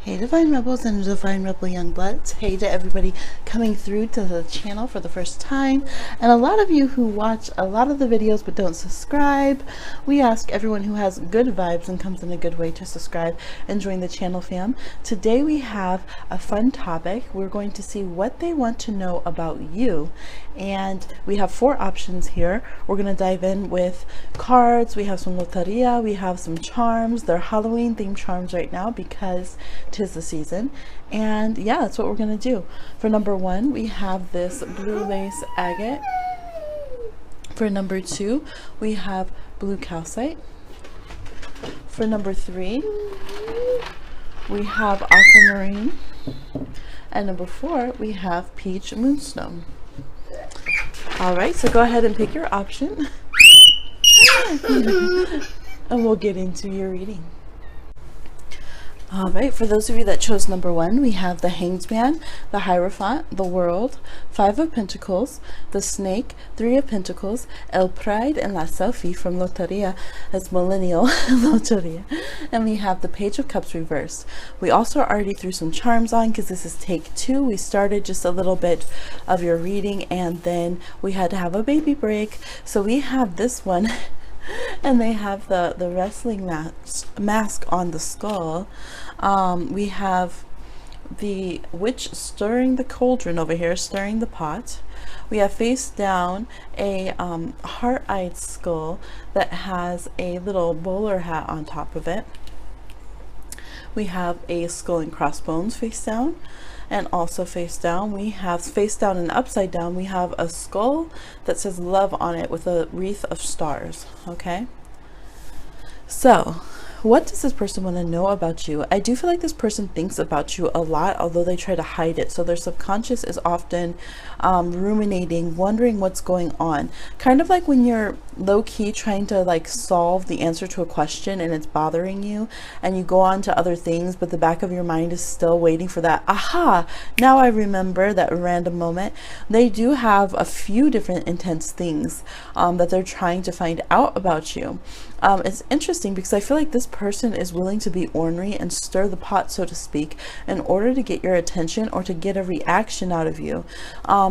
Hey Divine Rebels and Divine Rebel Youngbloods. Hey to everybody coming through to the channel for the first time. And a lot of you who watch a lot of the videos but don't subscribe. We ask everyone who has good vibes and comes in a good way to subscribe and join the channel fam. Today we have a fun topic. We're going to see what they want to know about you. And we have 4 options here. We're going to dive in with cards. We have some Loteria. We have some charms. They're Halloween themed charms right now because 'tis the season. And yeah, that's what we're going to do. For number 1, we have this blue lace agate. For number 2, we have blue calcite. For number 3, we have aquamarine. And number 4, we have peach moonstone. All right, so go ahead and pick your option and we'll get into your reading. All right, for those of you that chose number 1, we have the Hanged Man, the Hierophant, the World, 5 of Pentacles, the Snake, 3 of Pentacles, El Pride, and La Selfie from Loteria as Millennial Loteria. And we have the Page of Cups reversed. We also already threw some charms on because this is take 2. We started just a little bit of your reading and then we had to have a baby break. So we have this one. And they have the wrestling mask on the skull. We have the witch stirring the cauldron over here, stirring the pot. We have face down a heart-eyed skull that has a little bowler hat on top of it. We have a skull and crossbones face down. And also face down, we have face down and upside down, we have a skull that says love on it with a wreath of stars. Okay, so what does this person want to know about you? I do feel like this person thinks about you a lot, although they try to hide it. So their subconscious is often ruminating, wondering what's going on. Kind of like when you're low-key trying to like solve the answer to a question and it's bothering you and you go on to other things, but the back of your mind is still waiting for that aha, now I remember, that random moment. They do have a few different intense things that they're trying to find out about you. It's interesting because I feel like this person is willing to be ornery and stir the pot, so to speak, in order to get your attention or to get a reaction out of you.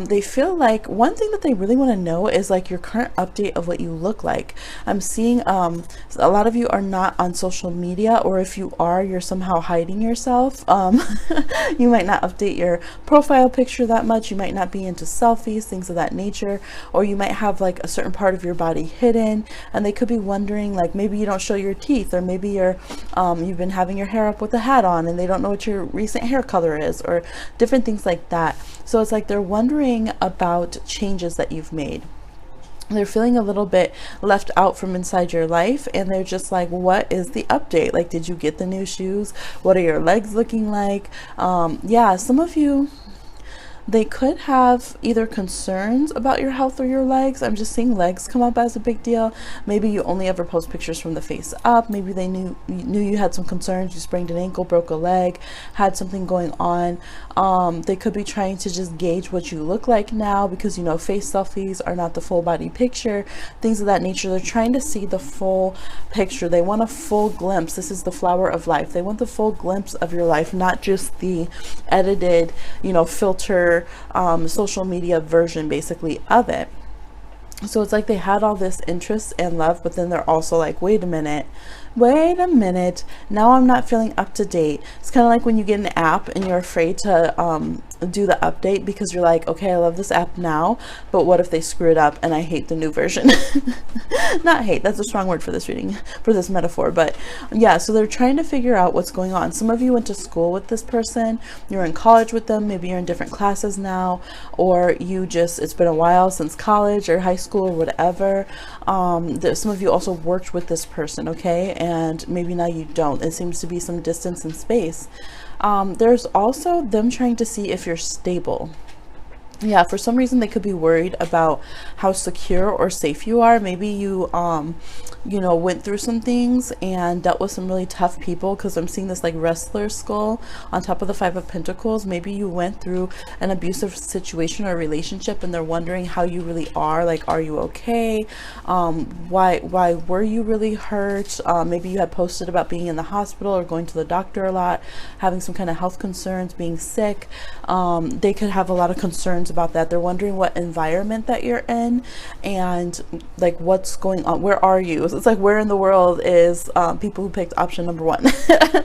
They feel like one thing that they really want to know is like your current update of what you look like. I'm seeing a lot of you are not on social media, or if you are, you're somehow hiding yourself. You might not update your profile picture that much. You might not be into selfies, things of that nature, or you might have like a certain part of your body hidden, and they could be wondering like maybe you don't show your teeth, or maybe you're you've been having your hair up with a hat on and they don't know what your recent hair color is, or different things like that. So it's like they're wondering about changes that you've made. They're feeling a little bit left out from inside your life, and they're just like, what is the update? Like, did you get the new shoes? What are your legs looking like? Yeah, some of you, they could have either concerns about your health or your legs. I'm just seeing legs come up as a big deal. Maybe you only ever post pictures from the face up. Maybe they knew you had some concerns. You sprained an ankle, broke a leg, had something going on. They could be trying to just gauge what you look like now because, you know, face selfies are not the full body picture, things of that nature. They're trying to see the full picture. They want a full glimpse. This is the flower of life. They want the full glimpse of your life, not just the edited, you know, filter social media version basically of it. So it's like they had all this interest and love, but then they're also like, wait a minute, now I'm not feeling up to date. It's kind of like when you get an app and you're afraid to do the update because you're like, okay, I love this app now, but what if they screw it up and I hate the new version? Not hate, that's a strong word for this reading, for this metaphor, but yeah, so they're trying to figure out what's going on. Some of you went to school with this person, you're in college with them, maybe you're in different classes now, or you just, it's been a while since college or high school or whatever. Some of you also worked with this person, okay, and maybe now you don't. It seems to be some distance and space. There's also them trying to see if you're stable. Yeah, for some reason they could be worried about how secure or safe you are. Maybe you you know, went through some things and dealt with some really tough people, because I'm seeing this like wrestler skull on top of the Five of Pentacles. Maybe you went through an abusive situation or relationship and they're wondering how you really are. Like, are you okay? Why were you really hurt? Maybe you had posted about being in the hospital or going to the doctor a lot, having some kind of health concerns, being sick. They could have a lot of concerns about that. They're wondering what environment that you're in and like what's going on. Where are you? It's like, where in the world is people who picked option number 1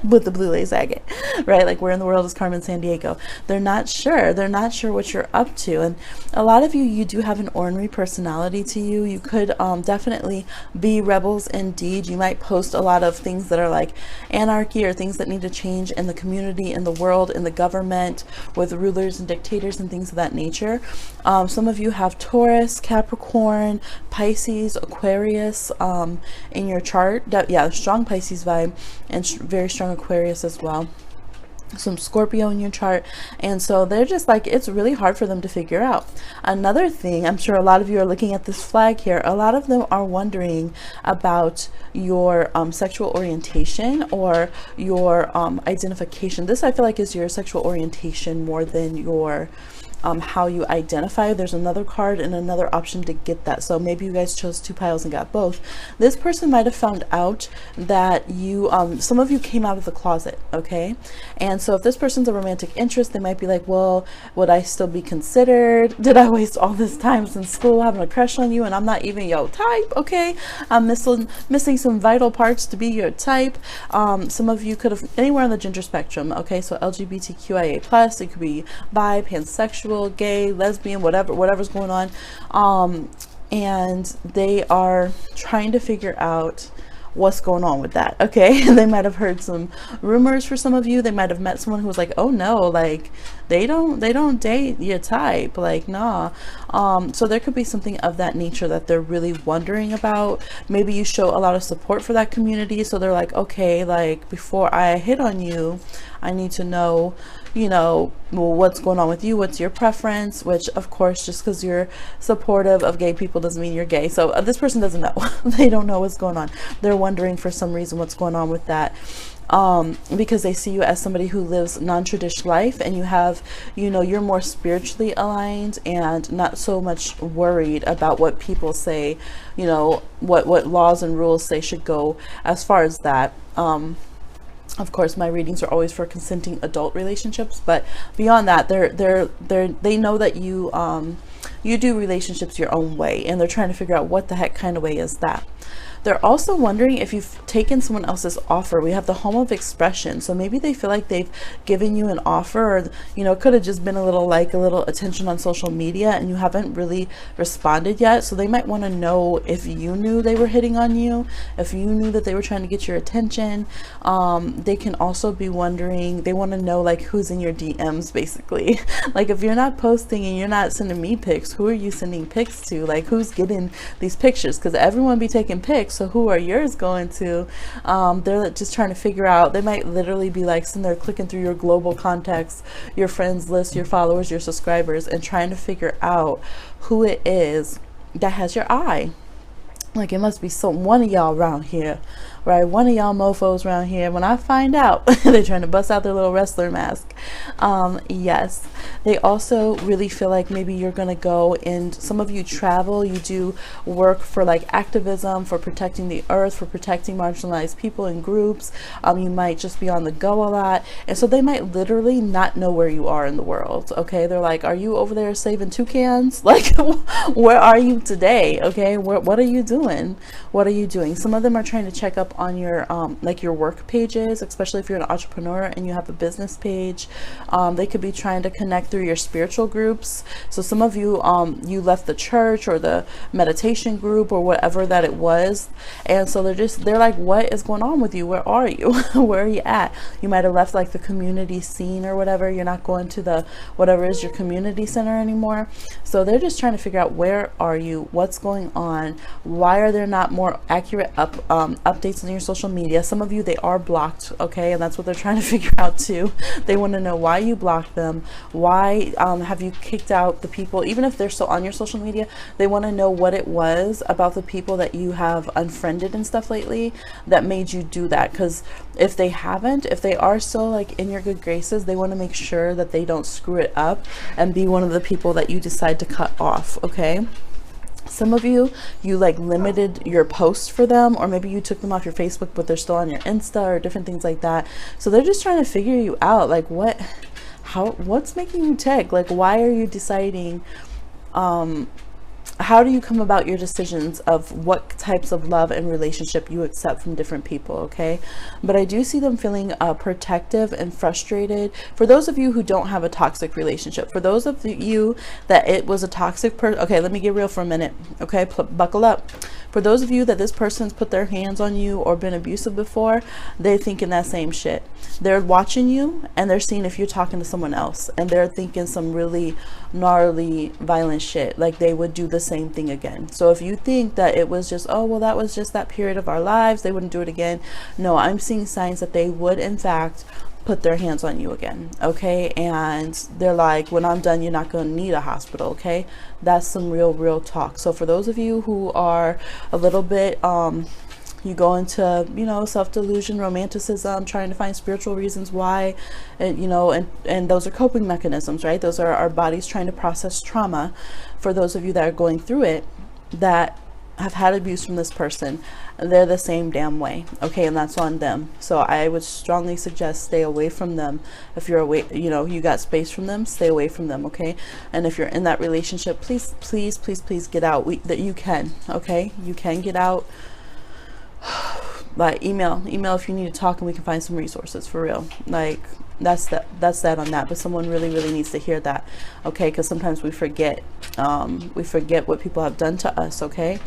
with the blue lace agate, right? Like, where in the world is Carmen Sandiego? They're not sure. They're not sure what you're up to. And a lot of you do have an ornery personality to you. You could definitely be rebels indeed. You might post a lot of things that are like anarchy or things that need to change in the community, in the world, in the government, with rulers and dictators and things of that nature. Some of you have Taurus, Capricorn, Pisces, Aquarius in your chart. Yeah, strong Pisces vibe and very strong Aquarius as well. Some Scorpio in your chart. And so they're just like, it's really hard for them to figure out. Another thing, I'm sure a lot of you are looking at this flag here. A lot of them are wondering about your sexual orientation or your identification. This, I feel like, is your sexual orientation more than your how you identify. There's another card and another option to get that. So maybe you guys chose 2 piles and got both. This person might have found out that you some of you came out of the closet, okay? And so if this person's a romantic interest, they might be like, well, would I still be considered? Did I waste all this time since school having a crush on you and I'm not even your type? Okay, I'm missing some vital parts to be your type. Some of you could have anywhere on the gender spectrum, okay? So LGBTQIA+, it could be bi, pansexual, gay, lesbian, whatever's going on, and they are trying to figure out what's going on with that, okay? They might have heard some rumors. For some of you, they might have met someone who was like, oh no, like they don't date your type, like nah. So there could be something of that nature that they're really wondering about. Maybe you show a lot of support for that community, so they're like, okay, like before I hit on you, I need to know, you know, well, what's going on with you, what's your preference, which of course, just because you're supportive of gay people doesn't mean you're gay. So this person doesn't know. They don't know what's going on. They're wondering for some reason what's going on with that, because they see you as somebody who lives non-traditional life, and you have, you know, you're more spiritually aligned and not so much worried about what people say, you know, what laws and rules say should go as far as that. Of course, my readings are always for consenting adult relationships, but beyond that, they know that you you do relationships your own way, and they're trying to figure out what the heck kind of way is that. They're also wondering if you've taken someone else's offer. We have the Home of Expression. So maybe they feel like they've given you an offer, or, you know, it could have just been a little attention on social media and you haven't really responded yet. So they might want to know if you knew they were hitting on you, if you knew that they were trying to get your attention. They can also be wondering, they want to know like who's in your DMs, basically. Like if you're not posting and you're not sending me pics, who are you sending pics to? Like who's getting these pictures? Because everyone be taking pics. So who are yours going to? They're just trying to figure out. They might literally be like sitting there clicking through your global contacts, your friends list, your followers, your subscribers, and trying to figure out who it is that has your eye. Like it must be one of y'all around here, right? One of y'all mofos around here. When I find out, they're trying to bust out their little wrestler mask. Yes, they also really feel like maybe you're gonna go, and some of you travel, you do work for like activism, for protecting the earth, for protecting marginalized people and groups. You might just be on the go a lot, and so they might literally not know where you are in the world. Okay, they're like, are you over there saving toucans? Like where are you today? Okay, what are you doing? What are you doing? Some of them are trying to check up on your like your work pages, especially if you're an entrepreneur and you have a business page. They could be trying to connect through your spiritual groups. So some of you you left the church or the meditation group or whatever that it was, and so they're like, what is going on with you? Where are you? Where are you at? You might have left like the community scene or whatever. You're not going to the whatever is your community center anymore. So they're just trying to figure out, where are you? What's going on? Why are there not more accurate updates and in your social media. Some of you, they are blocked, okay, and that's what they're trying to figure out too. They want to know why you blocked them. Why have you kicked out the people, even if they're still on your social media? They want to know what it was about the people that you have unfriended and stuff lately that made you do that. Because if they haven't, if they are still like in your good graces, they want to make sure that they don't screw it up and be one of the people that you decide to cut off, okay? Some of you, you like limited your posts for them, or maybe you took them off your Facebook but they're still on your Insta or different things like that. So they're just trying to figure you out, like what's making you tick? Like, why are you deciding, how do you come about your decisions of what types of love and relationship you accept from different people, okay? But I do see them feeling protective and frustrated. For those of you who don't have a toxic relationship, for those of you that it was a toxic person, okay, let me get real for a minute, okay? Buckle up. For those of you that this person's put their hands on you or been abusive before, they're thinking that same shit. They're watching you and they're seeing if you're talking to someone else, and they're thinking some really gnarly, violent shit. Like they would do the same thing again. So if you think that it was just, oh, well, that was just that period of our lives, they wouldn't do it again. No, I'm seeing signs that they would, in fact, put their hands on you again, okay? And they're like, when I'm done, you're not going to need a hospital, okay? That's some real talk. So for those of you who are a little bit you go into, you know, self-delusion, romanticism, trying to find spiritual reasons why, and you know, and those are coping mechanisms, right? Those are our bodies trying to process trauma. For those of you that are going through it, that have had abuse from this person, they're the same damn way, okay? And that's on them. So I would strongly suggest stay away from them. If you're away, you know, you got space from them, stay away from them, okay? And if you're in that relationship, please get out. That you can, okay? You can get out. Like email if you need to talk, and we can find some resources, for real. Like that's that on that. But someone really needs to hear that, okay? Because sometimes we forget what people have done to us, okay?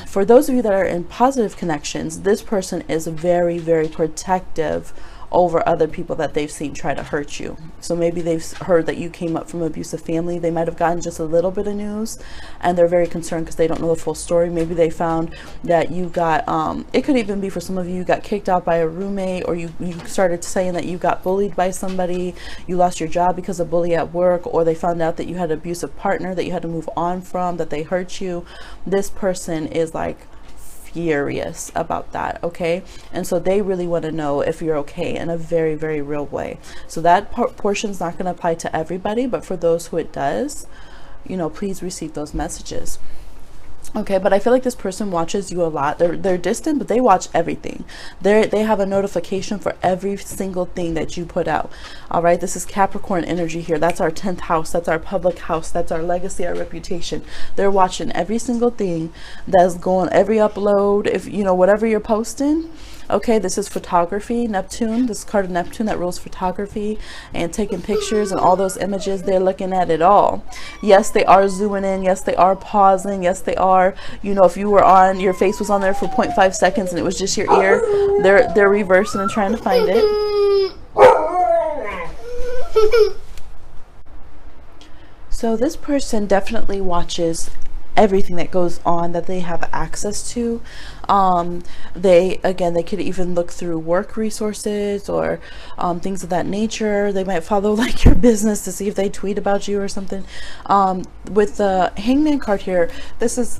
For those of you that are in positive connections, this person is very protective over other people that they've seen try to hurt you. So maybe they've heard that you came up from an abusive family. They might have gotten just a little bit of news and they're very concerned because they don't know the full story. Maybe they found that you got it could even be, for some of you, you got kicked out by a roommate, or you started saying that you got bullied by somebody, you lost your job because of bully at work, or they found out that you had an abusive partner that you had to move on from, that they hurt you. This person is like furious about that, okay? And so they really want to know if you're okay in a very real way. So that portion is not going to apply to everybody, but for those who it does, you know, please receive those messages. Okay, but I feel like this person watches you a lot. They're distant, but they watch everything. They have a notification for every single thing that you put out. All right, this is Capricorn energy here. That's our 10th house. That's our public house. That's our legacy, our reputation. They're watching every single thing that's going, every upload, if you know, whatever you're posting. Okay, this is photography, Neptune. This card of Neptune that rules photography and taking pictures, and all those images, they're looking at it all. Yes, they are zooming in. Yes, they are pausing. Yes, they are, you know, if you were on, your face was on there for 0.5 seconds and it was just your ear, they're reversing and trying to find it. So this person definitely watches everything that goes on that they have access to. They could even look through work resources or things of that nature. They might follow like your business to see if they tweet about you or something. With the Hangman card here, this is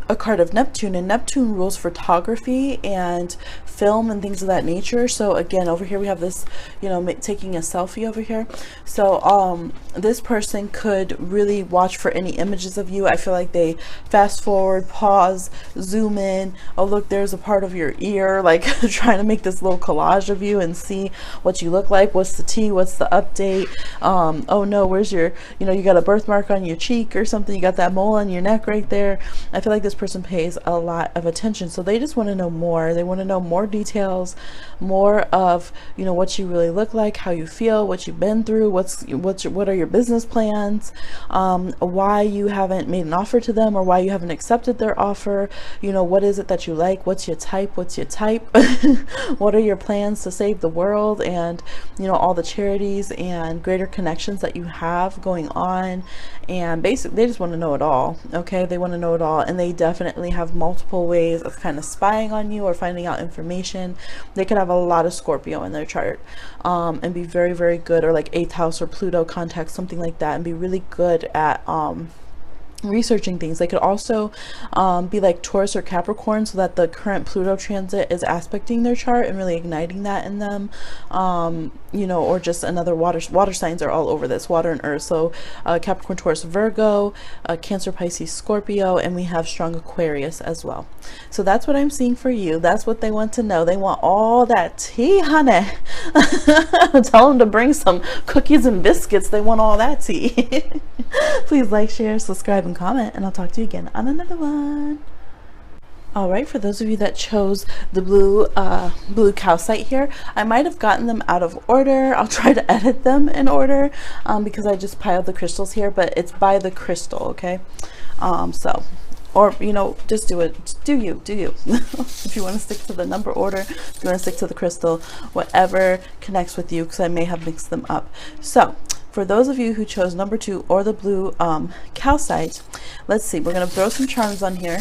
a card of Neptune, and Neptune rules photography and film and things of that nature. So again, over here we have this, you know, taking a selfie over here. So this person could really watch for any images of you. I feel like they fast forward, pause, zoom in. Oh look, there's a part of your ear, like trying to make this little collage of you and see what you look like. What's the tea? What's the update? Oh no, where's your, you know, you got a birthmark on your cheek or something, you got that mole on your neck right there. I feel like this person pays a lot of attention, so they just want to know more. They want to know more details, more of, you know, what you really look like, how you feel, what you've been through, what are your business plans, why you haven't made an offer to them, or why you haven't accepted their offer. You know, what is it that you like, what's your type, what are your plans to save the world, and you know, all the charities and greater connections that you have going on. And basically they just want to know it all. Okay, they want to know it all, and they definitely definitely have multiple ways of kind of spying on you or finding out information. They could have a lot of Scorpio in their chart, and be very, very good, or like 8th house or Pluto contact, something like that, and be really good at researching things. They could also be like Taurus or Capricorn, so that the current Pluto transit is aspecting their chart and really igniting that in them, you know, or just another water signs are all over this, water and earth. So Capricorn, Taurus, Virgo, Cancer, Pisces, Scorpio, and we have strong Aquarius as well. So that's what I'm seeing for you. That's what they want to know. They want all that tea, honey. Tell them to bring some cookies and biscuits. They want all that tea. Please like, share, subscribe, and comment, and I'll talk to you again on another one. All right, for those of you that chose the blue calcite here, I might have gotten them out of order. I'll try to edit them in order, because I just piled the crystals here, but it's by the crystal, okay? So, or, you know, just do it. Do you. If you want to stick to the number order, if you want to stick to the crystal, whatever connects with you, because I may have mixed them up. So, for those of you who chose number 2 or the blue calcite, let's see, we're going to throw some charms on here,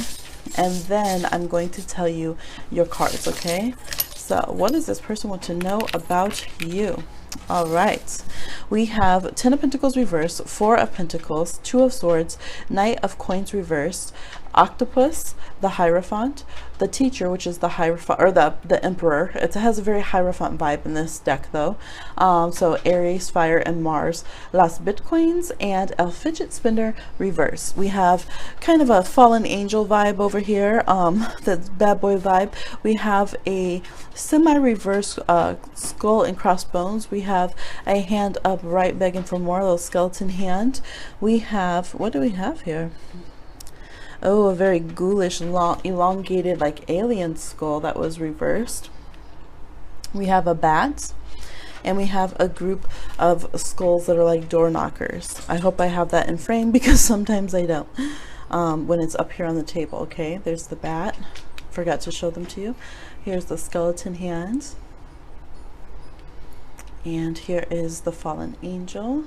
and then I'm going to tell you your cards, okay? So what does this person want to know about you? All right, we have 10 of Pentacles reversed, 4 of Pentacles, 2 of Swords, Knight of Coins reversed, Octopus, the Hierophant, the Teacher, which is the Hierophant, or the Emperor. It has a very Hierophant vibe in this deck, though. So Aries, Fire, and Mars, Las Bitcoins, and El Fidget Spinner reverse. We have kind of a fallen angel vibe over here, the bad boy vibe. We have a semi-reverse skull and crossbones. We have a hand upright begging for more, a little skeleton hand. We have, what do we have here? Oh, a very ghoulish, long, elongated, like alien skull that was reversed. We have a bat, and we have a group of skulls that are like door knockers. I hope I have that in frame, because sometimes I don't when it's up here on the table. Okay, there's the bat. Forgot to show them to you. Here's the skeleton hand, and here is the fallen angel.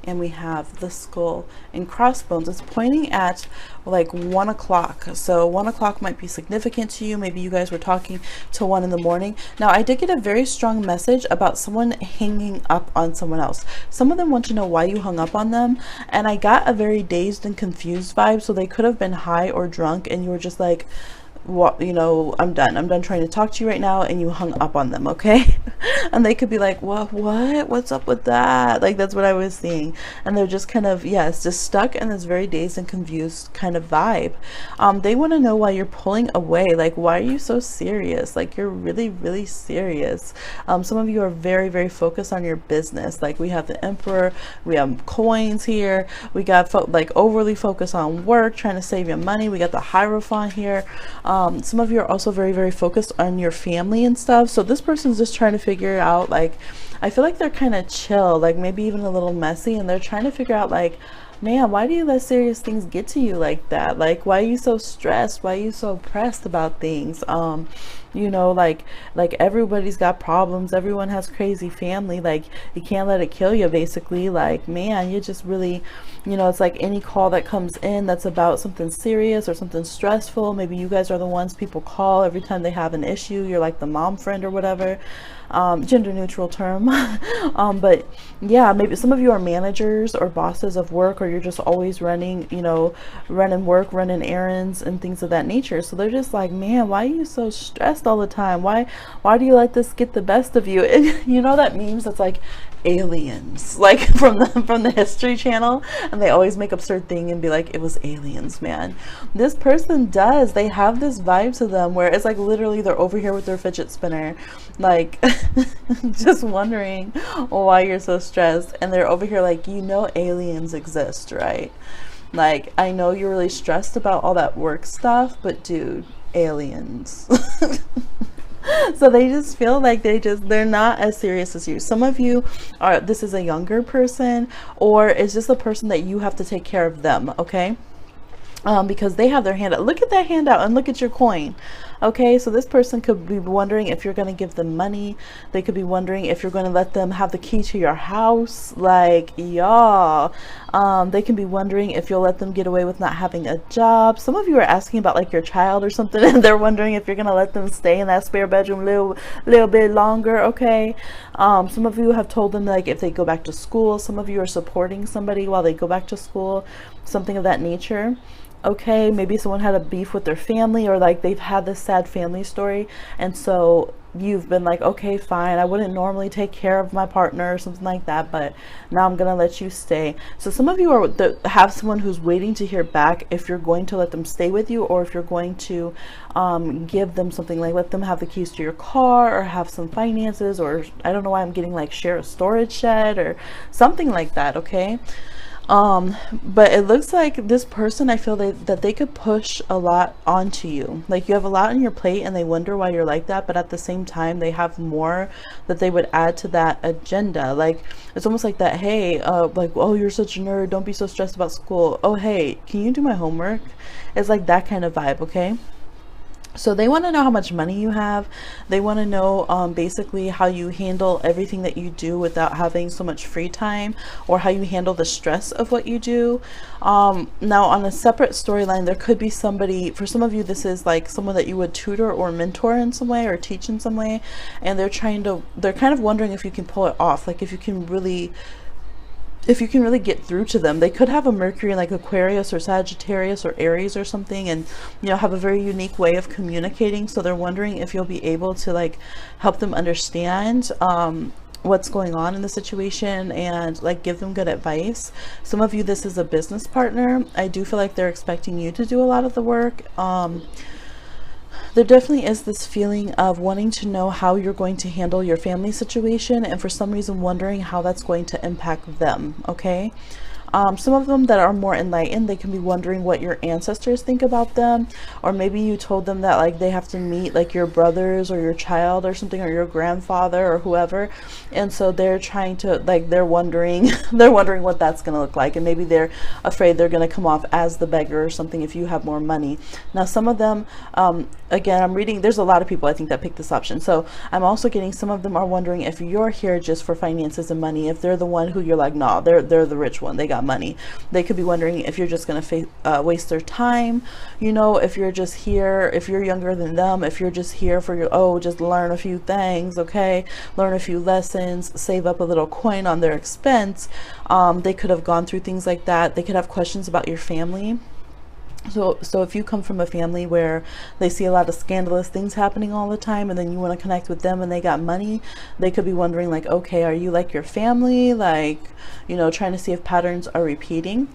And we have the skull and crossbones. It's pointing at like 1 o'clock. So 1 o'clock might be significant to you. Maybe you guys were talking to 1 in the morning. Now, I did get a very strong message about someone hanging up on someone else. Some of them want to know why you hung up on them. And I got a very dazed and confused vibe. So they could have been high or drunk, and you were just like, what, you know, I'm done trying to talk to you right now, and you hung up on them, okay? And they could be like, what's up with that? Like, that's what I was seeing. And they're just kind of, yes, just stuck in this very dazed and confused kind of vibe. They want to know why you're pulling away. Like, why are you so serious? Like, you're really, really serious. Some of you are very, very focused on your business. Like, we have the Emperor, we have coins here, we got like overly focused on work, trying to save your money. We got the Hierophant here. Some of you are also very, very focused on your family and stuff. So this person's just trying to figure out, like, I feel like they're kind of chill, like maybe even a little messy, and they're trying to figure out, like, man, why do you let serious things get to you like that? Like, why are you so stressed? Why are you so pressed about things? You know, like everybody's got problems. Everyone has crazy family. Like, you can't let it kill you, basically. Like, man, you just really, you know, it's like any call that comes in that's about something serious or something stressful. Maybe you guys are the ones people call every time they have an issue. You're like the mom friend or whatever. Gender neutral term. But yeah, maybe some of you are managers or bosses of work, or you're just always running, you know, running work, running errands and things of that nature. So they're just like, man, why are you so stressed all the time? Why do you let this get the best of you? And you know that memes that's like aliens, like from the History Channel, and they always make absurd thing and be like, it was aliens, man. This person does, they have this vibe to them where it's like literally they're over here with their fidget spinner, like just wondering why you're so stressed, and they're over here like, you know, aliens exist, right? Like, I know you're really stressed about all that work stuff, but dude, aliens. So they just feel like they're not as serious as you. Some of you are, this is a younger person, or it's just a person that you have to take care of them, okay? Because they have their hand out. Look at that hand out and look at your coin. Okay, so this person could be wondering if you're going to give them money. They could be wondering if you're going to let them have the key to your house. Like, y'all. They can be wondering if you'll let them get away with not having a job. Some of you are asking about like your child or something, and they're wondering if you're going to let them stay in that spare bedroom a little bit longer. Okay. Some of you have told them like if they go back to school. Some of you are supporting somebody while they go back to school, something of that nature. Okay, maybe someone had a beef with their family, or like they've had this sad family story, and so you've been like, okay, fine, I wouldn't normally take care of my partner or something like that, but now I'm gonna let you stay. So some of you are have someone who's waiting to hear back if you're going to let them stay with you, or if you're going to give them something, like let them have the keys to your car, or have some finances, or I don't know why I'm getting like share a storage shed or something like that. Okay. But it looks like this person, I feel that they could push a lot onto you. Like you have a lot on your plate and they wonder why you're like that, but at the same time they have more that they would add to that agenda. Like it's almost like that, hey, like, oh, you're such a nerd, don't be so stressed about school. Oh, hey, can you do my homework? It's like that kind of vibe. Okay. So they want to know how much money you have. They want to know basically how you handle everything that you do without having so much free time, or how you handle the stress of what you do. Now on a separate storyline, there could be somebody, for some of you this is like someone that you would tutor or mentor in some way, or teach in some way, and they're kind of wondering if you can pull it off, like if you can really get through to them. They could have a Mercury in like Aquarius or Sagittarius or Aries or something, and you know, have a very unique way of communicating. So they're wondering if you'll be able to like help them understand what's going on in the situation, and like give them good advice. Some of you, this is a business partner. I do feel like they're expecting you to do a lot of the work. There definitely is this feeling of wanting to know how you're going to handle your family situation, and for some reason wondering how that's going to impact them. Okay. Some of them that are more enlightened, they can be wondering what your ancestors think about them, or maybe you told them that like they have to meet like your brothers or your child or something, or your grandfather or whoever, and so they're trying to like, they're wondering they're wondering what that's going to look like, and maybe they're afraid they're going to come off as the beggar or something if you have more money. Now some of them, again, I'm reading, there's a lot of people I think that picked this option, so I'm also getting some of them are wondering if you're here just for finances and money, if they're the one who you're like, no, they're the rich one, they got money. They could be wondering if you're just going to waste their time, you know, if you're just here, if you're younger than them, if you're just here for your, oh, just learn a few things. Okay, learn a few lessons, save up a little coin on their expense. They could have gone through things like that. They could have questions about your family. So if you come from a family where they see a lot of scandalous things happening all the time, and then you want to connect with them and they got money, they could be wondering like, okay, are you like your family? Like, you know, trying to see if patterns are repeating.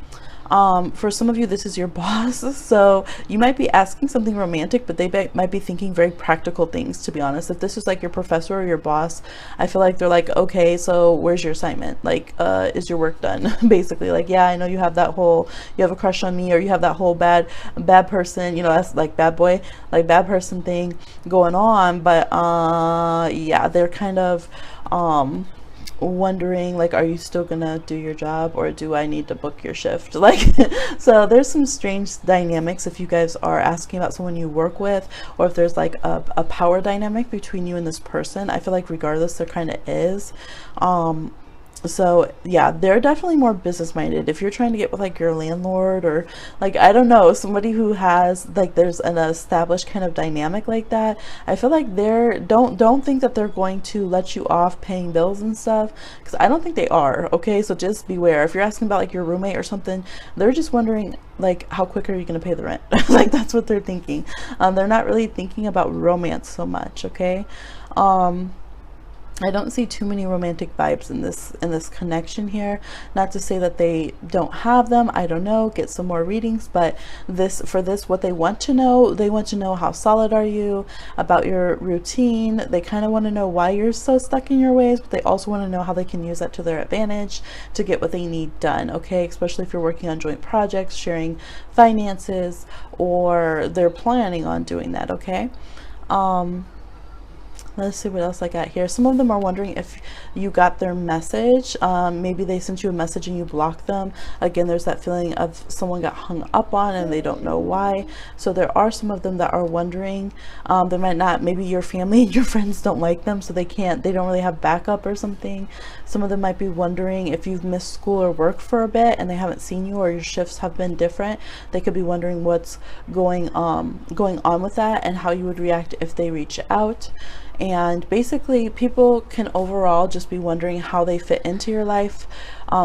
For some of you, this is your boss, so you might be asking something romantic, but they might be thinking very practical things, to be honest. If this is like your professor or your boss, I feel like they're like, okay, so where's your assignment? Like, is your work done? Basically, like, yeah, I know you have that whole, you have a crush on me, or you have that whole bad person, you know, that's like bad boy, like bad person thing going on, but yeah, they're kind of wondering like, are you still gonna do your job, or do I need to book your shift? Like, so there's some strange dynamics if you guys are asking about someone you work with, or if there's like a power dynamic between you and this person. I feel like regardless, there kind of is. So yeah, they're definitely more business minded. If you're trying to get with like your landlord, or like, I don't know, somebody who has like, there's an established kind of dynamic like that, I feel like don't think that they're going to let you off paying bills and stuff, because I don't think they are. Okay, so just beware. If you're asking about like your roommate or something, they're just wondering like, how quick are you going to pay the rent? Like, that's what they're thinking. They're not really thinking about romance so much. Okay. I don't see too many romantic vibes in this connection here. Not to say that they don't have them. I don't know. Get some more readings, but for this, what they want to know how solid are you about your routine. They kind of want to know why you're so stuck in your ways, but they also want to know how they can use that to their advantage to get what they need done. Okay, especially if you're working on joint projects, sharing finances, or they're planning on doing that. Okay. Let's see what else I got here. Some of them are wondering if you got their message. Maybe they sent you a message and you blocked them. Again, there's that feeling of someone got hung up on and they don't know why. So there are some of them that are wondering. They might not, maybe your family and your friends don't like them, so they don't really have backup or something. Some of them might be wondering if you've missed school or work for a bit and they haven't seen you, or your shifts have been different. They could be wondering what's going on with that and how you would react if they reach out. And basically, people can overall just be wondering how they fit into your life.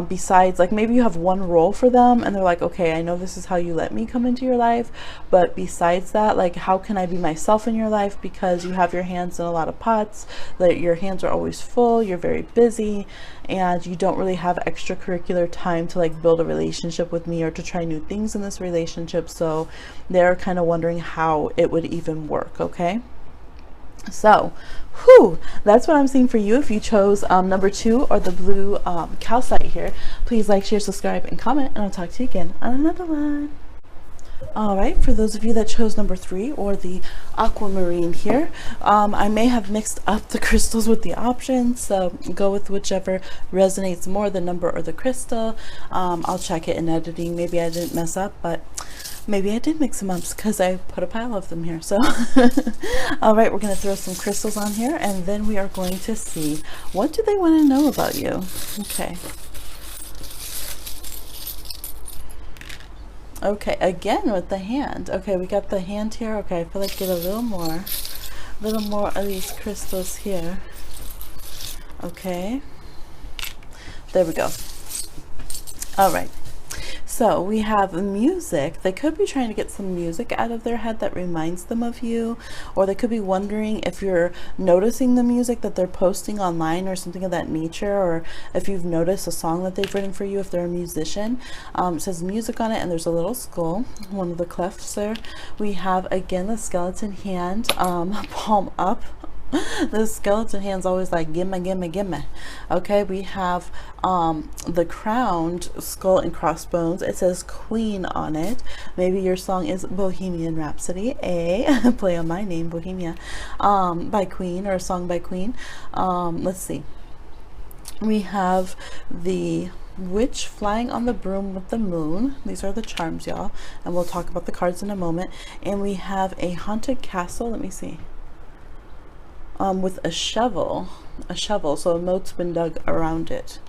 Besides, like, maybe you have one role for them and they're like, okay, I know this is how you let me come into your life, but besides that, like, how can I be myself in your life? Because you have your hands in a lot of pots, that your hands are always full, you're very busy, and you don't really have extracurricular time to like build a relationship with me or to try new things in this relationship. So they're kind of wondering how it would even work. Okay, so that's what I'm seeing for you. If you chose number 2 or the blue calcite here, please like, share, subscribe, and comment, and I'll talk to you again on another one. All right, for those of you that chose number 3 or the aquamarine here, I may have mixed up the crystals with the options, so go with whichever resonates more, the number or the crystal. I'll check it in editing. Maybe I didn't mess up, but maybe I did mix them up because I put a pile of them here. So all right, we're going to throw some crystals on here, and then we are going to see what do they want to know about you. Okay, again with the hand. Okay, we got the hand here. Okay, I feel like get a little more of these crystals here. Okay, there we go. All right, so we have music. They could be trying to get some music out of their head that reminds them of you, or they could be wondering if you're noticing the music that they're posting online or something of that nature, or if you've noticed a song that they've written for you if they're a musician. It says music on it, and there's a little skull, one of the clefts there. We have again the skeleton hand, palm up. The skeleton hand's always like gimme, gimme, gimme. Okay, we have the crowned skull and crossbones. It says Queen on it. Maybe your song is Bohemian Rhapsody, a play on my name, Bohemia, by Queen, or a song by Queen. Let's see. We have the witch flying on the broom with the moon. These are the charms, y'all, and we'll talk about the cards in a moment. And we have a haunted castle. Let me see. With a shovel, so a moat's been dug around it.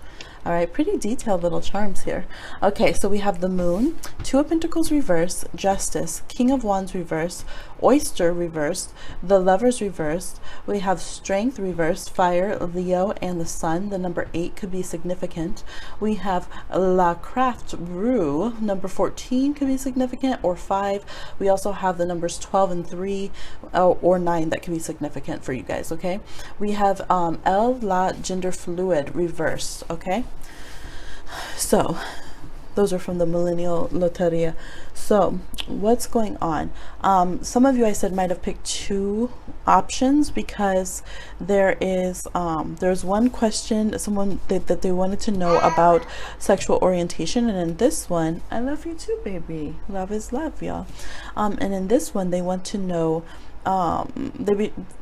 All right, pretty detailed little charms here. Okay, so we have the moon, 2 of pentacles reversed, justice, king of wands reversed, oyster reversed, the lovers reversed. We have strength reversed, fire, Leo, and the sun. The number 8 could be significant. We have la craft brew, number 14 could be significant, or 5. We also have the numbers 12 and 3 or 9 that can be significant for you guys. Okay, we have el la gender fluid reversed. Okay, so those are from the millennial Loteria. So what's going on? Some of you, I said, might have picked 2 options because there is there's one question, someone that they wanted to know about sexual orientation, and in this one, I love you too, baby. Love is love, y'all. And in this one, they want to know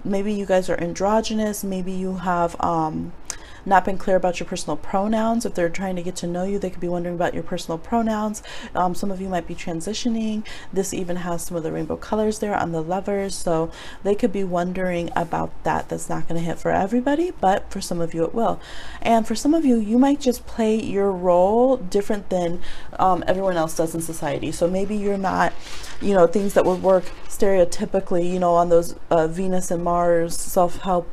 maybe you guys are androgynous, maybe you have not been clear about your personal pronouns. If they're trying to get to know you, they could be wondering about your personal pronouns. Some of you might be transitioning. This even has some of the rainbow colors there on the lovers, so they could be wondering about that. That's not going to hit for everybody, but for some of you it will. And for some of you, you might just play your role different than everyone else does in society. So maybe you're not, things that would work stereotypically, on those Venus and Mars self-help,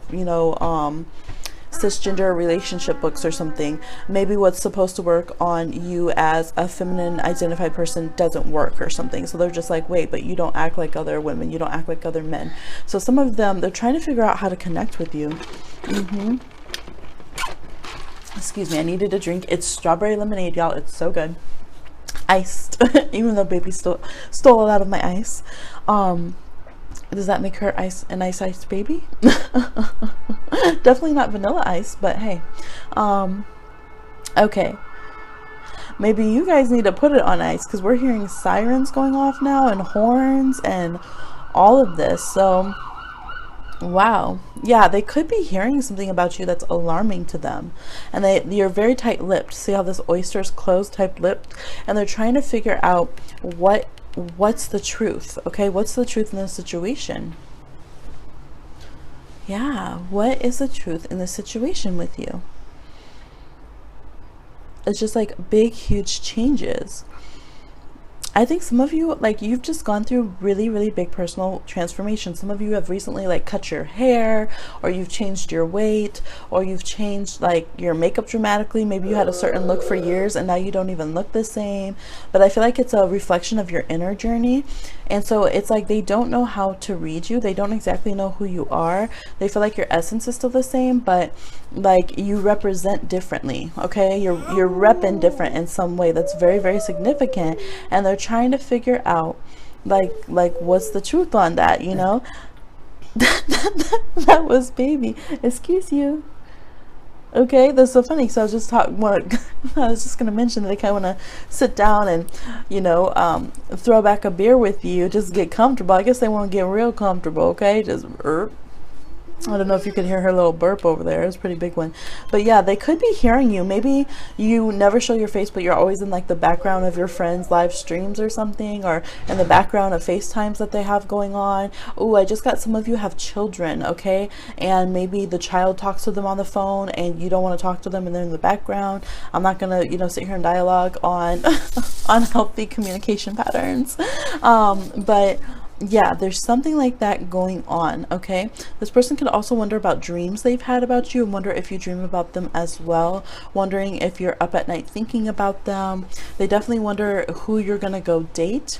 cisgender relationship books or something. Maybe what's supposed to work on you as a feminine identified person doesn't work or something. So they're just like, wait, but you don't act like other women, you don't act like other men. So some of them, they're trying to figure out how to connect with you. Excuse me, I needed a drink. It's strawberry lemonade, y'all. It's so good. Iced. Even though baby stole it out of my ice. Does that make her an iced baby? Definitely not vanilla ice, but hey. Okay. Maybe you guys need to put it on ice because we're hearing sirens going off now and horns and all of this. So Wow. Yeah, they could be hearing something about you that's alarming to them. And you're very tight-lipped. See how this oyster is closed, tight-lipped? And they're trying to figure out what's the truth, okay? What's the truth in this situation? Yeah, what is the truth in this situation with you? It's just like big, huge changes. I think some of you, like, you've just gone through really, really big personal transformation. Some of you have recently, like, cut your hair, or you've changed your weight, or you've changed, like, your makeup dramatically. Maybe you had a certain look for years and now you don't even look the same. But I feel like it's a reflection of your inner journey. And so it's like they don't know how to read you. They don't exactly know who you are. They feel like your essence is still the same, but like you represent differently, okay? You're repping different in some way that's very, very significant. And they're trying to figure out like what's the truth on that, you know? That was baby. Excuse you. Okay, that's so funny. So I was just I was just gonna mention that they kind of want to sit down and, you know, throw back a beer with you, just get comfortable. I guess they want to get real comfortable. Okay, just I don't know if you could hear her little burp over there. It's a pretty big one. But yeah, they could be hearing you. Maybe you never show your face, but you're always in like the background of your friends' live streams or something, or in the background of FaceTimes that they have going on. Oh, I just got some of you have children, okay? And maybe the child talks to them on the phone and you don't want to talk to them and they're in the background. I'm not going to, you know, sit here and dialogue on unhealthy communication patterns. But yeah, there's something like that going on, okay? This person could also wonder about dreams they've had about you and wonder if you dream about them as well, wondering if you're up at night thinking about them. They definitely wonder who you're gonna go date.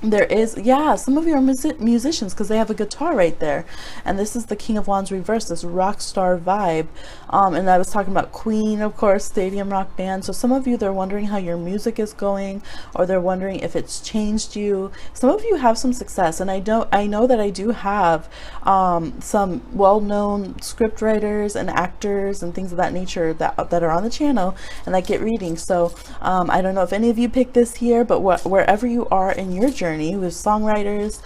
There is, yeah, some of you are musicians because they have a guitar right there. And this is the King of Wands reverse, this rock star vibe. And I was talking about Queen, of course, stadium rock band. So some of you, they're wondering how your music is going, or they're wondering if it's changed you. Some of you have some success. And I know that I do have some well-known script writers and actors and things of that nature that are on the channel and that get readings. So I don't know if any of you picked this here, but wherever you are in your journey, with songwriters,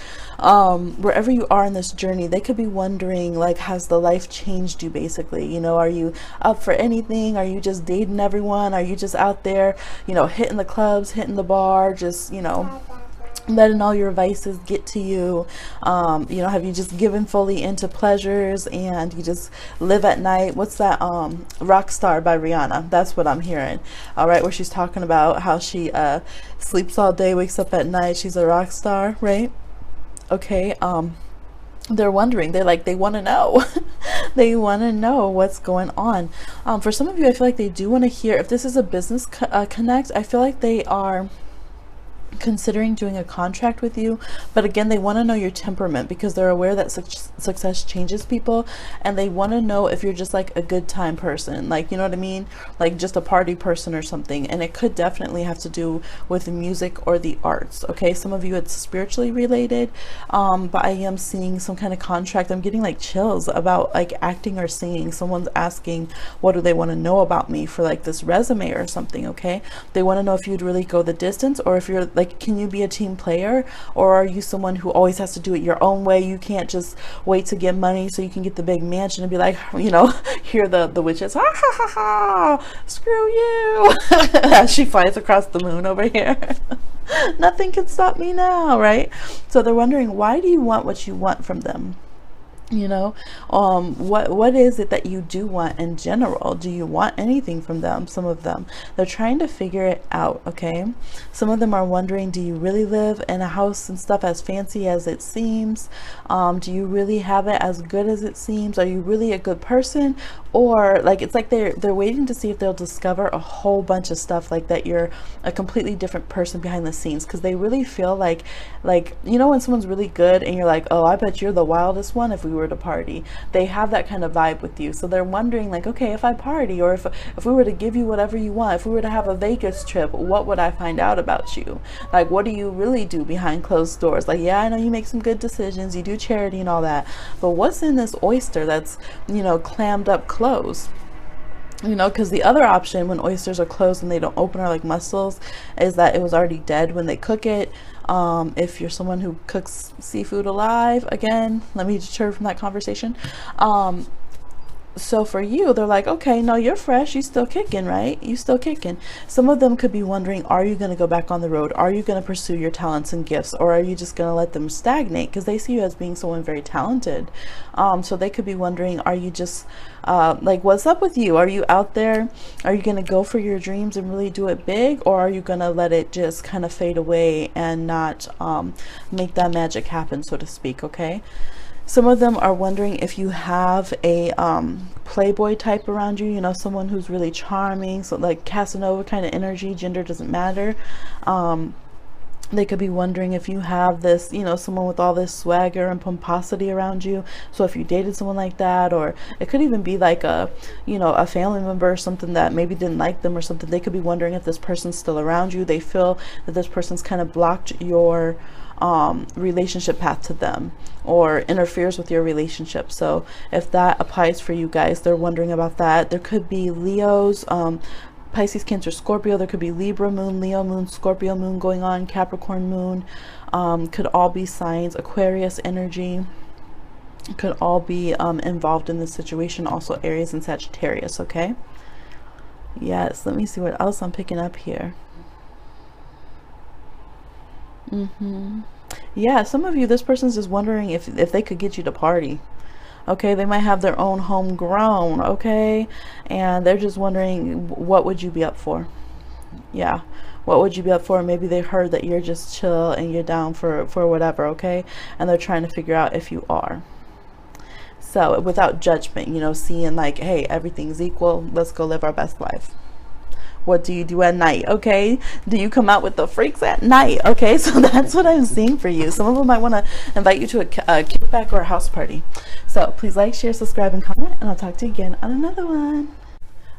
wherever you are in this journey, they could be wondering, like, has the life changed you, basically? You know, are you up for anything? Are you just dating everyone? Are you just out there, you know, hitting the clubs, hitting the bar, just, you know, letting all your vices get to you? You know, have you just given fully into pleasures and you just live at night? What's that Rockstar by Rihanna? That's what I'm hearing. All right, where she's talking about how she sleeps all day, wakes up at night, she's a rock star, right? Okay. They're wondering, they want to know. They want to know what's going on. For some of you, I feel like they do want to hear, if this is a business connect, I feel like they are considering doing a contract with you. But again, they want to know your temperament because they're aware that success changes people, and they want to know if you're just like a good time person, like, you know what I mean, like just a party person or something. And it could definitely have to do with music or the arts, okay? Some of you, it's spiritually related, but I am seeing some kind of contract. I'm getting like chills about like acting or singing. Someone's asking, what do they want to know about me for like this resume or something, okay? They want to know if you'd really go the distance, or if you're like, can you be a team player, or are you someone who always has to do it your own way? You can't just wait to get money so you can get the big mansion and be like, you know, hear the witches, ha ha ha ha, screw you, as she flies across the moon over here. Nothing can stop me now, right? So they're wondering, why do you want what you want from them? You know, what is it that you do want in general? Do you want anything from them? Some of them, they're trying to figure it out, okay? Some of them are wondering, do you really live in a house and stuff as fancy as it seems? Do you really have it as good as it seems? Are you really a good person? Or like, it's like they're waiting to see if they'll discover a whole bunch of stuff, like that you're a completely different person behind the scenes, because they really feel like, you know, when someone's really good and you're like, oh, I bet you're the wildest one if we were to party. They have that kind of vibe with you. So they're wondering, like, okay, if I party, or if we were to give you whatever you want, if we were to have a Vegas trip, what would I find out about you? Like, what do you really do behind closed doors? Like, yeah, I know you make some good decisions, you do charity and all that, but what's in this oyster that's, you know, clammed up clothes? You know, because the other option when oysters are closed and they don't open, or like mussels, is that it was already dead when they cook it. If you're someone who cooks seafood alive, again, let me deter from that conversation. So for you, they're like, okay, no, you're fresh, you still kicking, right? You still kicking. Some of them could be wondering, are you going to go back on the road? Are you going to pursue your talents and gifts, or are you just going to let them stagnate? Because they see you as being someone very talented. So they could be wondering, are you just like, what's up with you? Are you out there? Are you going to go for your dreams and really do it big, or are you going to let it just kind of fade away and not make that magic happen, so to speak? Okay. Some of them are wondering if you have a playboy type around you, you know, someone who's really charming, so like Casanova kind of energy, gender doesn't matter. They could be wondering if you have this, you know, someone with all this swagger and pomposity around you. So if you dated someone like that, or it could even be like a, you know, a family member or something that maybe didn't like them or something. They could be wondering if this person's still around you. They feel that this person's kind of blocked your relationship path to them, or interferes with your relationship. So if that applies for you guys, they're wondering about that. There could be Leos, Pisces, Cancer, Scorpio. There could be Libra moon, Leo moon, Scorpio moon going on, Capricorn moon. Could all be signs. Aquarius energy could all be involved in this situation. Also Aries and Sagittarius. Okay. Yes, let me see what else I'm picking up here. Yeah, some of you, this person's just wondering if they could get you to party. Okay, they might have their own homegrown, okay, and they're just wondering, what would you be up for? Yeah, what would you be up for? Maybe they heard that you're just chill and you're down for whatever, okay, and they're trying to figure out if you are. So without judgment, you know, seeing like, hey, everything's equal, let's go live our best life. What do you do at night? Okay, do you come out with the freaks at night? Okay, so that's what I'm seeing for you. Some of them might want to invite you to a kickback or a house party. So please like, share, subscribe, and comment, and I'll talk to you again on another one.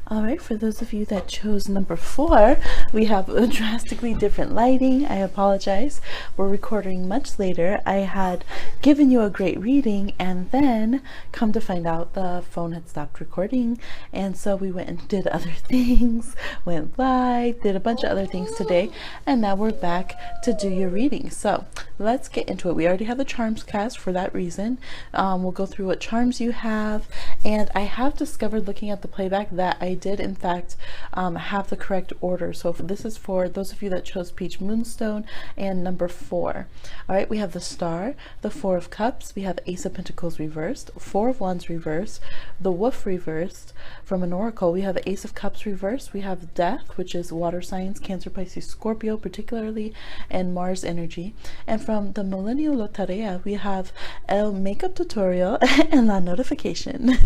All right, for those of you that chose number 4, we have a drastically different lighting. I apologize. We're recording much later. I had given you a great reading, and then come to find out the phone had stopped recording. And so we went and did other things, went live, did a bunch of other things today, and now we're back to do your reading. So let's get into it. We already have the charms cast for that reason. We'll go through what charms you have, and I have discovered looking at the playback that I did in fact have the correct order. So this is for those of you that chose Peach Moonstone and number 4. All right, we have the Star, the 4 of Cups, we have Ace of Pentacles reversed, 4 of Wands reversed, the Wolf reversed. From an Oracle, we have Ace of Cups reversed, we have Death, which is water signs, Cancer, Pisces, Scorpio particularly, and Mars energy. And from the Millennial Loteria, we have El Makeup Tutorial and La Notification.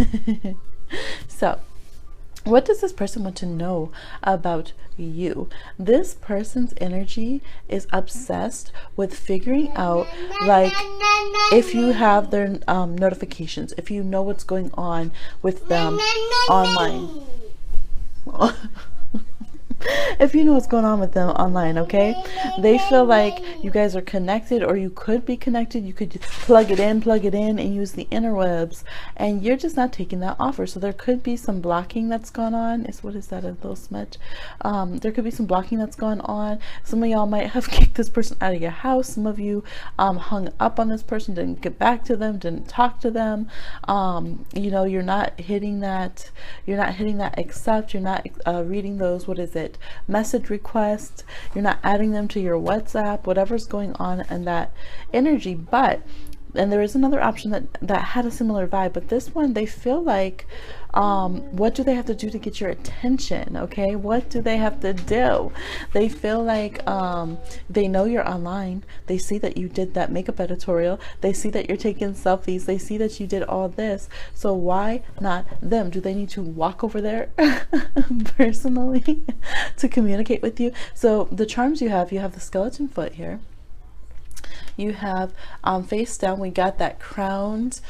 So what does this person want to know about you? This person's energy is obsessed with figuring out, like, if you have their notifications, if you know what's going on with them online. If you know what's going on with them online, okay? They feel like you guys are connected, or you could be connected. You could just plug it in and use the interwebs, and you're just not taking that offer. So there could be some blocking that's gone on. What is that, a little smudge? There could be some blocking that's gone on. Some of y'all might have kicked this person out of your house. Some of you hung up on this person, didn't get back to them, didn't talk to them. You know, you're not hitting that accept. You're not reading those, what is it, message requests. You're not adding them to your WhatsApp, whatever's going on in that energy. And there is another option that had a similar vibe, but this one, they feel like, what do they have to do to get your attention? Okay, what do they have to do? They feel like they know you're online. They see that you did that makeup editorial. They see that you're taking selfies. They see that you did all this. So why not them? Do they need to walk over there personally to communicate with you? So the charms you have the skeleton foot here. You have face down, we got that crowned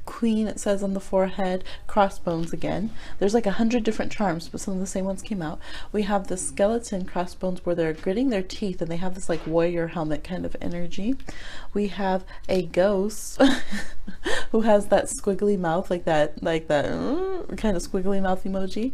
queen, it says on the forehead, crossbones again. There's like 100 different charms, but some of the same ones came out. We have the skeleton crossbones where they're gritting their teeth and they have this like warrior helmet kind of energy. We have a ghost who has that squiggly mouth, like that kind of squiggly mouth emoji.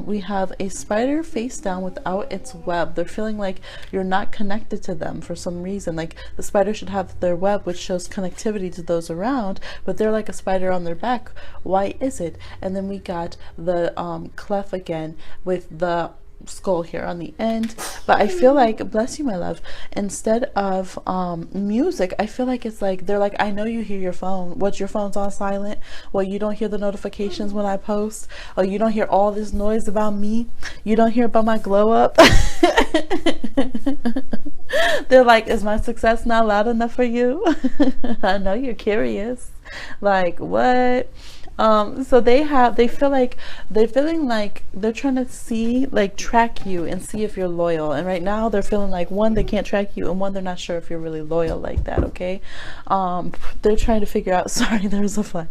We have a spider face down without its web. They're feeling like you're not connected to them for some reason. Like the spider should have their web, which shows connectivity to those around, but they're like a spider on their back. Why is it? And then we got the clef again with the skull here on the end. But I feel like, bless you my love, instead of music, I feel like it's like they're like, I know you hear your phone. What, your phone's on silent? Well, you don't hear the notifications when I post? Oh, you don't hear all this noise about me? You don't hear about my glow up? They're like, is my success not loud enough for you? I know you're curious. Like, what? So they feel like they're feeling like they're trying to see, like, track you and see if you're loyal. And right now they're feeling like, one, they can't track you, and one, they're not sure if you're really loyal like that. Okay. They're trying to figure out, sorry, there's a fly.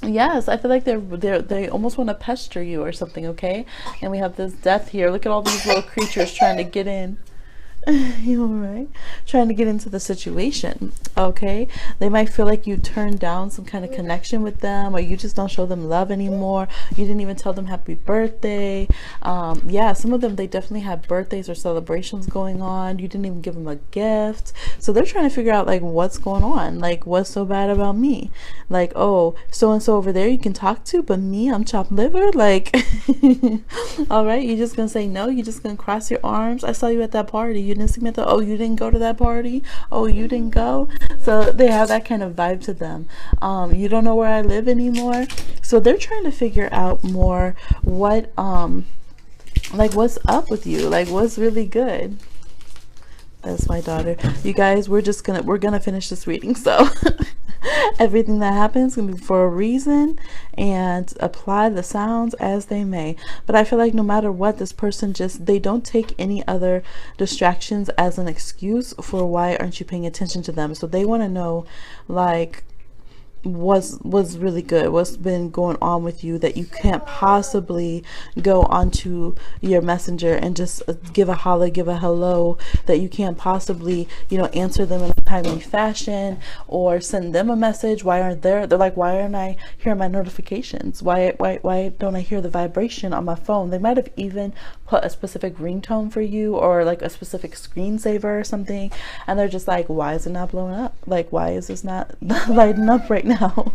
Yes, I feel like they almost want to pester you or something. Okay. And we have this death here. Look at all these little creatures trying to get in. You all right? Trying to get into the situation. Okay, they might feel like you turned down some kind of connection with them, or you just don't show them love anymore. You didn't even tell them happy birthday. Yeah, some of them, they definitely had birthdays or celebrations going on. You didn't even give them a gift. So they're trying to figure out, like, what's going on, like, what's so bad about me? Like, oh, so and so over there you can talk to, but me, I'm chopped liver. Like, all right, you're just gonna say no? You're just gonna cross your arms? I saw you at that party. You didn't see me at the, oh, you didn't go to that party? Oh, you didn't go? So they have that kind of vibe to them. You don't know where I live anymore. So they're trying to figure out more what like, what's up with you, like, what's really good. That's my daughter. You guys, we're gonna finish this reading, so everything that happens can be for a reason, and apply the sounds as they may. But I feel like no matter what, this person they don't take any other distractions as an excuse for why aren't you paying attention to them. So they want to know, like, what's really good, what's been going on with you that you can't possibly go onto your messenger and just give a holla, give a hello, that you can't possibly, you know, answer them in a timely fashion or send them a message. Why aren't they're like, why aren't I hearing my notifications? Why don't I hear the vibration on my phone? They might have even put a specific ringtone for you, or like a specific screensaver or something, and they're just like, why is it not blowing up? Like, why is this not lighting up right now?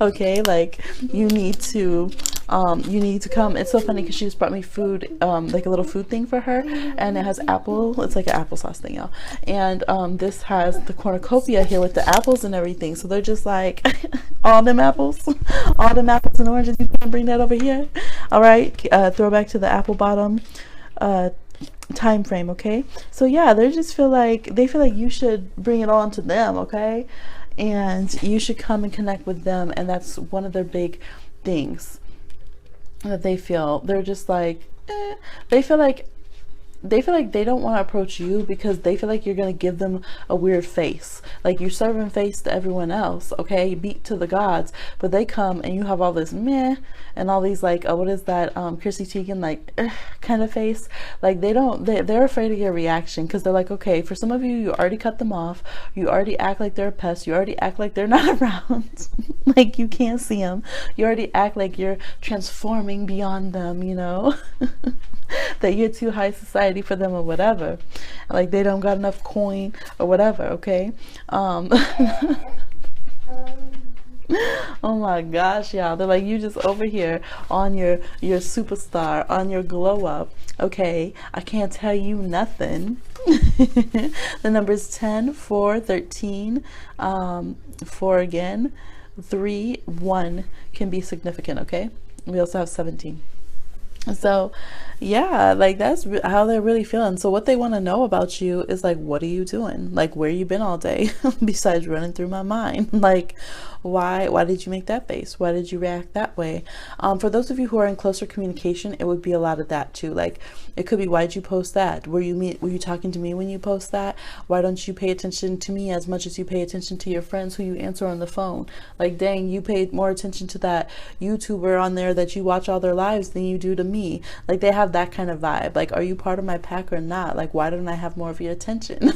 Okay, like, you need to come. It's so funny because she just brought me food, like a little food thing for her, and it has apple, it's like an applesauce thing, y'all, and this has the cornucopia here with the apples and everything. So they're just like, all them apples and oranges, you can't bring that over here? All right, throwback to the apple bottom time frame. Okay, so yeah, they feel like you should bring it on to them. Okay, and you should come and connect with them, and that's one of their big things that they feel. They're just like, they feel like they don't want to approach you because they feel like you're going to give them a weird face. Like, you're serving face to everyone else, okay? You beat to the gods, but they come and you have all this meh and all these, like, what is that, Chrissy Teigen, like, kind of face. Like, they're afraid of your reaction because they're like, okay, for some of you, you already cut them off. You already act like they're a pest. You already act like they're not around. Like, you can't see them. You already act like you're transforming beyond them, you know? That you're too high society for them or whatever, like they don't got enough coin or whatever. Okay. Oh my gosh, y'all, they're like, you just over here on your superstar, on your glow up. Okay, I can't tell you nothing. The numbers 10, 4, 13, 4 again, 3, 1 can be significant. Okay, we also have 17. So yeah, like, that's how they're really feeling. So what they want to know about you is, like, what are you doing? Like, where you been all day? Besides running through my mind. Like, why did you make that face? Why did you react that way? For those of you who are in closer communication, it would be a lot of that too. Like, it could be, why'd you post that? Were you talking to me when you post that? Why don't you pay attention to me as much as you pay attention to your friends who you answer on the phone? Like, dang, you paid more attention to that YouTuber on there that you watch all their lives than you do to me. Like, they have that kind of vibe. Like, are you part of my pack or not? Like, why don't I have more of your attention?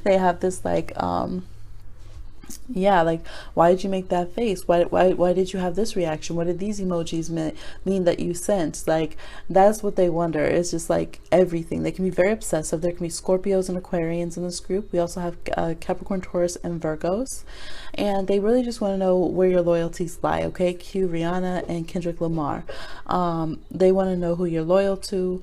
They have this, like, Yeah, like, why did you make that face? Why did you have this reaction? What did these emojis mean that you sent? Like, that's what they wonder. It's just like everything. They can be very obsessive. There can be Scorpios and Aquarians in this group. We also have Capricorn, Taurus, and Virgos. And they really just want to know where your loyalties lie, okay? Q, Rihanna, and Kendrick Lamar. They want to know who you're loyal to.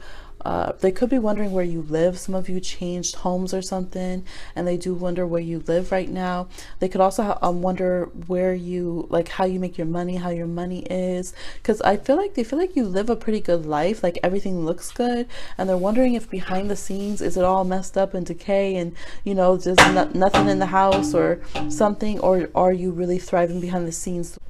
They could be wondering where you live. Some of you changed homes or something, and they do wonder where you live right now. They could also wonder where you, like, how you make your money, how your money is, because I feel like they feel like you live a pretty good life, like everything looks good, and they're wondering if behind the scenes, is it all messed up and decay, and you know, just nothing in the house or something, or are you really thriving behind the scenes?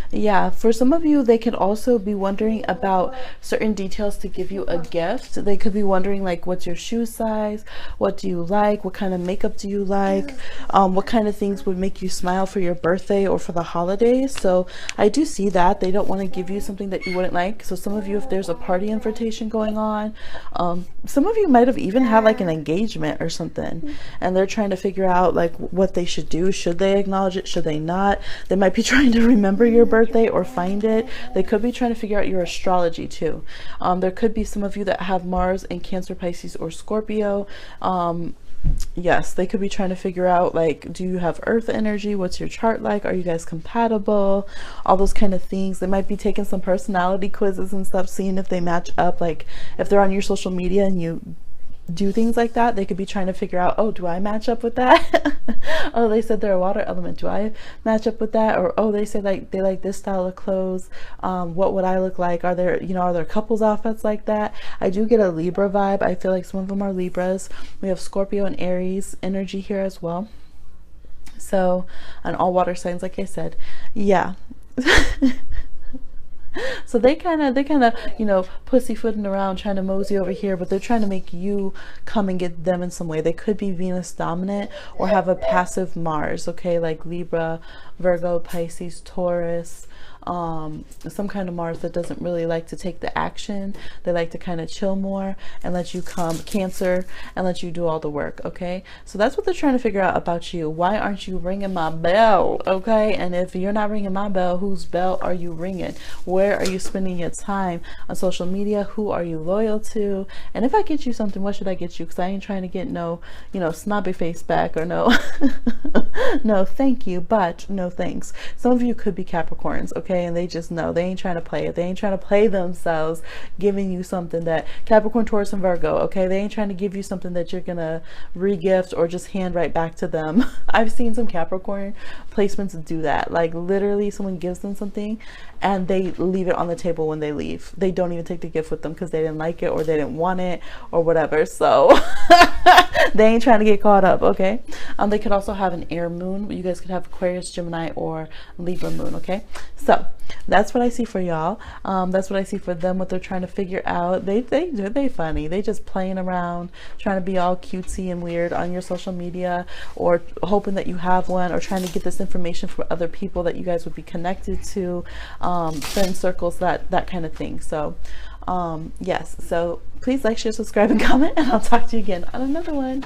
Yeah, for some of you, they could also be wondering about certain details to give you a gift. They could be wondering, like, what's your shoe size? What do you like? What kind of makeup do you like? What kind of things would make you smile for your birthday or for the holidays? So I do see that. They don't want to give you something that you wouldn't like. So some of you, if there's a party invitation going on, some of you might have even had like an engagement or something, and they're trying to figure out like what they should do. Should they acknowledge it? Should they not? They might be trying to remember your birthday or find it. They could be trying to figure out your astrology too. There could be some of you that have Mars in Cancer, Pisces, or Scorpio. Yes, they could be trying to figure out, like, do you have earth energy? What's your chart like? Are you guys compatible? All those kind of things. They might be taking some personality quizzes and stuff, seeing if they match up. Like, if they're on your social media and you do things like that, they could be trying to figure out, oh, do I match up with that? Oh, they said they're a water element, do I match up with that? Or, oh, they say like they like this style of clothes, what would I look like? Are there, you know, are there couples outfits like that? I do get a Libra vibe. I feel like some of them are Libras. We have Scorpio and Aries energy here as well, so, and all water signs, like I said. Yeah. So they kind of, you know, pussyfooting around trying to mosey over here, but they're trying to make you come and get them in some way. They could be Venus dominant or have a passive Mars, okay, like Libra, Virgo, Pisces, Taurus, some kind of Mars that doesn't really like to take the action. They like to kind of chill more and let you come, Cancer, and let you do all the work, okay? So that's what they're trying to figure out about you. Why aren't you ringing my bell, okay? And if you're not ringing my bell, whose bell are you ringing? Where are you spending your time on social media? Who are you loyal to? And if I get you something, what should I get you? Because I ain't trying to get no, you know, snobby face back, or no no thank you, but no thanks. Some of you could be Capricorns, okay? And they just know, they ain't trying to play it. They ain't trying to play themselves giving you something that, Capricorn, Taurus, and Virgo, okay? They ain't trying to give you something that you're gonna re-gift or just hand right back to them. I've seen some Capricorn placements do that. Like, literally someone gives them something and they leave it on the table when they leave. They don't even take the gift with them because they didn't like it or they didn't want it or whatever. So they ain't trying to get caught up, okay? They could also have an air moon. You guys could have Aquarius, Gemini, or Libra moon, okay? So that's what I see for y'all. That's what I see for them, what they're trying to figure out. They funny. They just playing around, trying to be all cutesy and weird on your social media, or hoping that you have one, or trying to get this information from other people that you guys would be connected to, friend circles, that kind of thing. So yes, so please like, share, subscribe, and comment, and I'll talk to you again on another one.